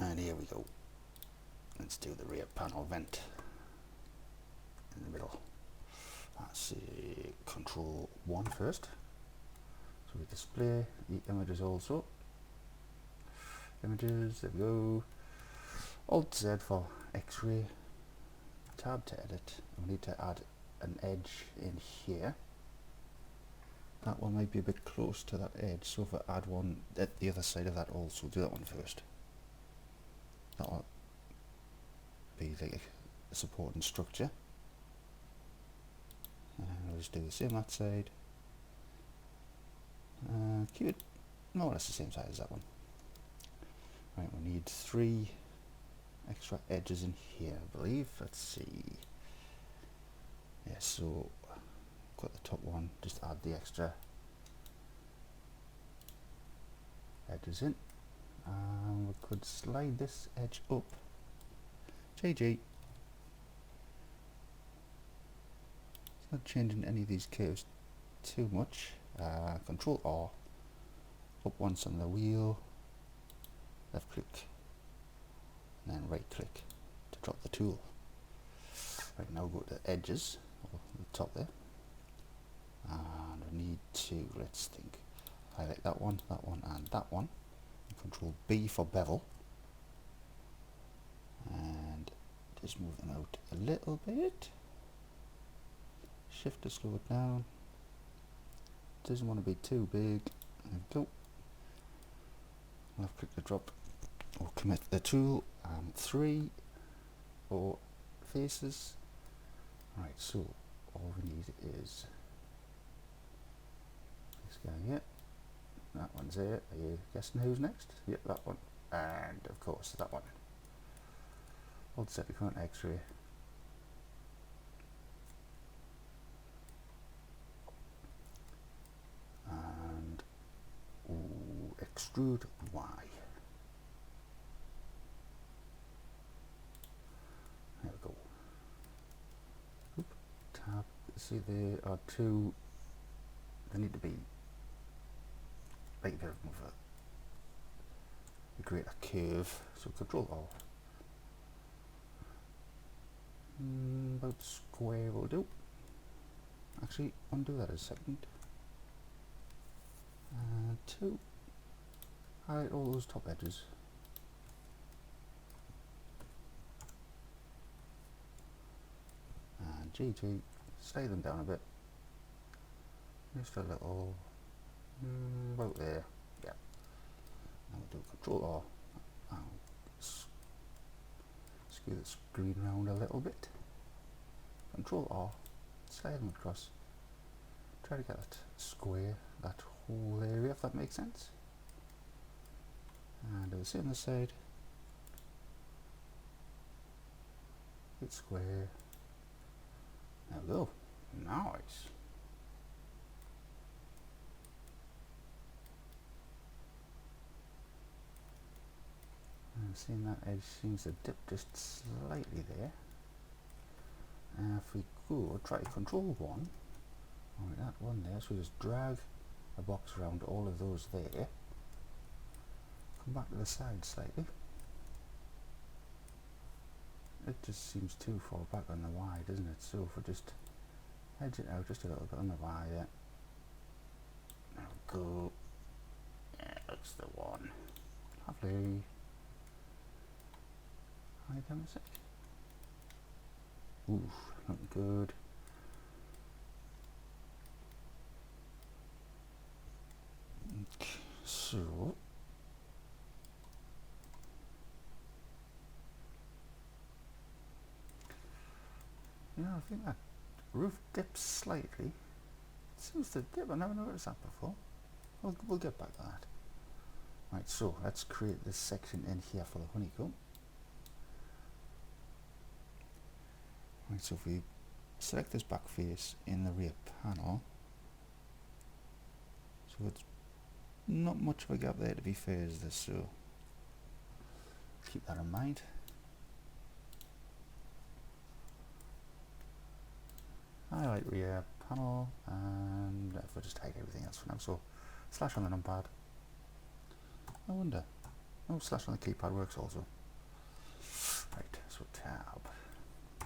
And here we go. Let's do the rear panel vent in the middle. That's control 1 first. So we display the images also. Images, there we go. Alt Z for X-ray. Tab to edit. We need to add an edge in here. That one might be a bit close to that edge, so if I add one at the other side of that also, do that one first. That'll be like a supporting structure. And we'll just do the same that side. Keep it more or less the same size as that one. Right, we need 3 extra edges in here, I believe. Let's see. Yeah, so got the top one, just add the extra edges in. We could slide this edge up. JG. It's not changing any of these curves too much. Control R. Up once on the wheel. Left click. And then right click to drop the tool. Right, now go to the edges, or the top there. And we need to, let's think, highlight that one, and that one. Control B for bevel. And just move them out a little bit. Shift to slow it down. Doesn't want to be too big. There we go. Left click to drop or commit the tool. 3 or faces. Right, so all we need is this guy here. That one's there. Are you guessing who's next? Yep, that one. And of course that one. Alt set the current X-ray. And extrude Y. There we go. Oop, tab. See, there are 2. They need to be like a bit of a greater curve. So control R. About square will do. Actually, undo that a second. 2. Highlight all those top edges. And GG, stay them down a bit. Just a little, about there. Yeah. Now we'll do Control R. I'll skew the screen around a little bit. Control R. Slide them across. Try to get that square, that whole area, if that makes sense. And do the same on this side. Hit square. There we go. Nice. And seeing that edge seems to dip just slightly there. If we go try Control 1, alright, that one there, so we just drag a box around all of those there. Come back to the side slightly. It just seems too far back on the Y, doesn't it? So if we just edge it out just a little bit on the Y there. There we go. Yeah, that's the one. Lovely. Hide them a sec. Ooh, looking good. Okay, so yeah, I think that roof dips slightly. It seems to dip. I never noticed that before. We'll get back to that. Right, so let's create this section in here for the honeycomb. Right, so if we select this back face in the rear panel, so it's not much of a gap there to be fair as this, so keep that in mind. Highlight rear panel, and we'll just hide everything else for now. So slash on the numpad. I wonder Oh, slash on the keypad works also. Right, so tab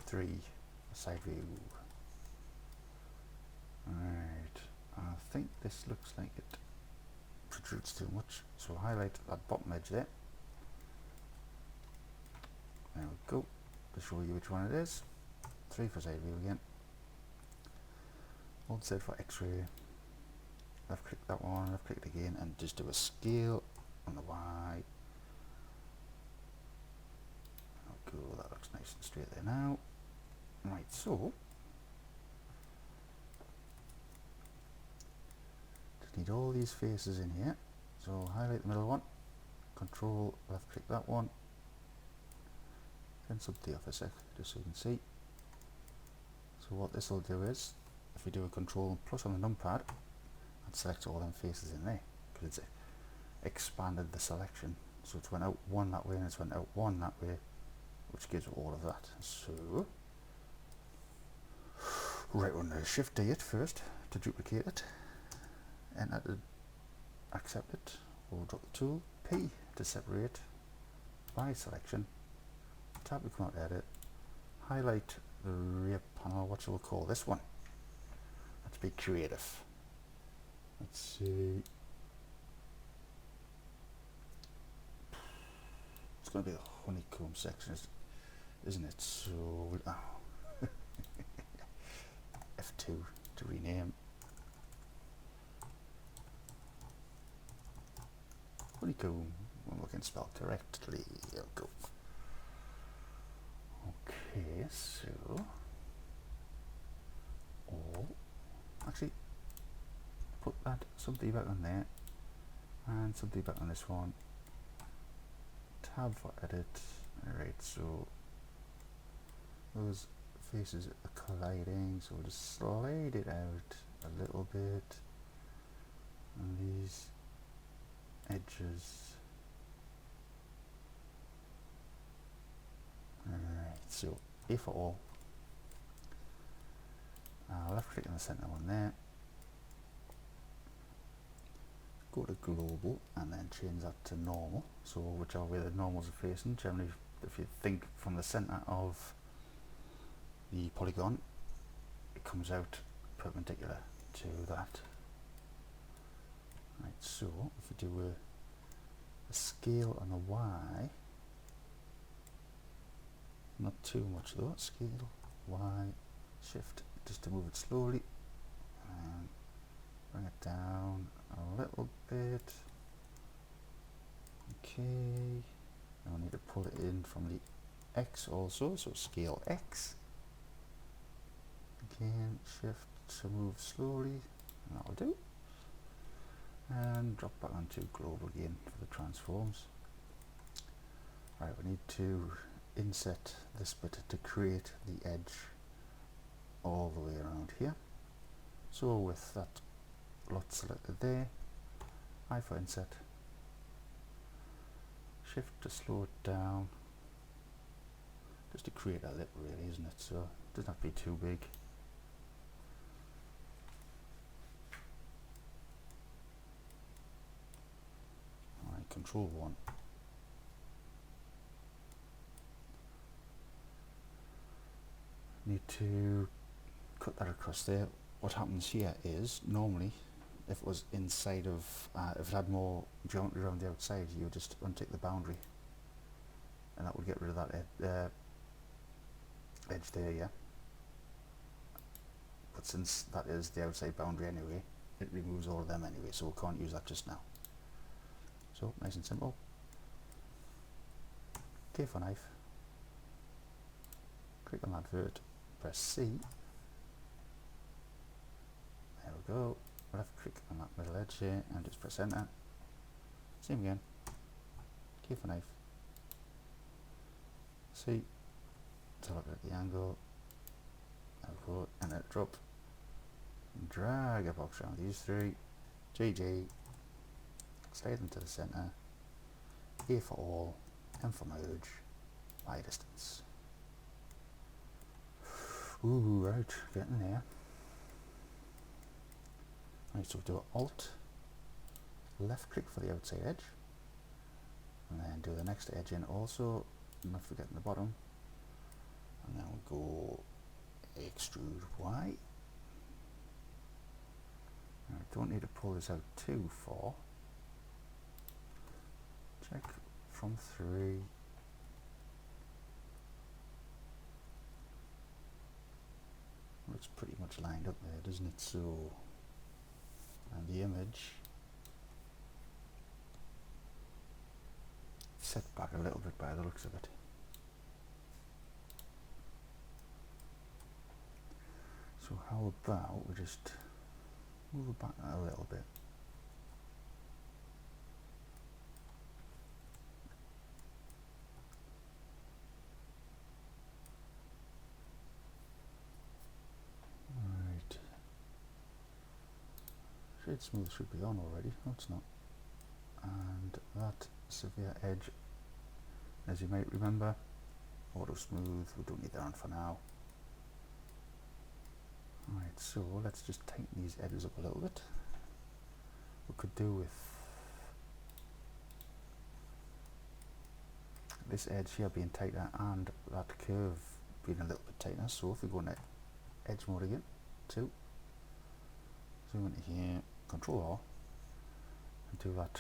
3, side view. Right, I think this looks like it protrudes too much, so highlight that bottom edge there. There we go, to show you which one it is. 3 for side view again. Hold Z for X-ray. Left click that one, left click it again, and just do a scale on the Y. Okay, that looks nice and straight there now. Right, so just need all these faces in here. So highlight the middle one, control left click that one, then sub D off a sec, just so you can see. So what this will do is, if we do a control plus on the numpad, and select all them faces in there, because it's expanded the selection. So it's went out one that way and it's went out one that way, which gives all of that. So, right under Shift D it first to duplicate it, enter to accept it, or drop the tool, P to separate by selection, tab to come out edit, highlight the rear panel, what shall we call this one? Let's be creative. Let's see. It's going to be the honeycomb section, isn't it? So, F2 to rename. Honeycomb, when we can spell correctly. There we go. Okay, so, actually, put that something back on there, and something back on this one. Tab for edit. Alright, so those faces are colliding, so we'll just slide it out a little bit, and these edges. Alright, so A for all. Left click on the center one there, go to global and then change that to normal, so whichever way the normals are facing. Generally, if you think from the center of the polygon, it comes out perpendicular to that. Right, so if we do a scale on the Y, not too much though, scale Y, shift just to move it slowly, and bring it down a little bit. Okay, now I need to pull it in from the X also, so scale X. Again, shift to move slowly, and that'll do. And drop back onto global again for the transforms. Right, we need to inset this bit to create the edge all the way around here. So with that lot selected there, I for inset, shift to slow it down, just to create a lip really, isn't it? So it doesn't have to be too big. Alright, control 1. Need to cut that across there. What happens here is, normally, if it was inside of, if it had more geometry around the outside, you would just untick the boundary, and that would get rid of that edge there, yeah. But since that is the outside boundary anyway, it removes all of them anyway, so we can't use that just now. So, nice and simple. K for knife. Click on that vert, press C. There we go. Left click on that middle edge here and just press enter. Same again. K for knife. C. To look at the angle. There we go. And then drop. Drag a box around these three. JJ. Slide them to the center. A for all. M for merge. Y distance. Ooh, right, getting there. Right, so we'll do Alt, left click for the outside edge, and then do the next edge in also, not forgetting the bottom, and then we'll go extrude Y. I don't need to pull this out too far. Check from 3. Looks pretty much lined up there, doesn't it? So, and the image set back a little bit by the looks of it. So how about we just move it back a little bit. Right. Shade smooth should be on already. No, it's not. And that severe edge, as you might remember, auto smooth, we don't need that on for now. Alright, so let's just tighten these edges up a little bit. We could do with this edge here being tighter and that curve being a little bit tighter. So if we go into edge mode again, 2, zoom into here, Control R, and do that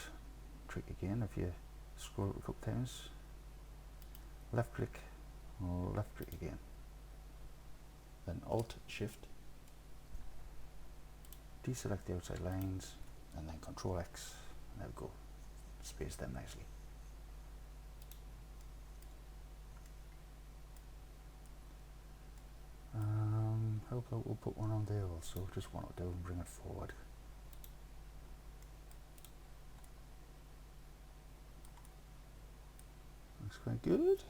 trick again. If you scroll up a couple times, left click again, then Alt Shift, deselect the outside lines, and then Control X, and there we go, space them nicely. How about we'll put one on there also, just one or two, and bring it forward. Looks quite good.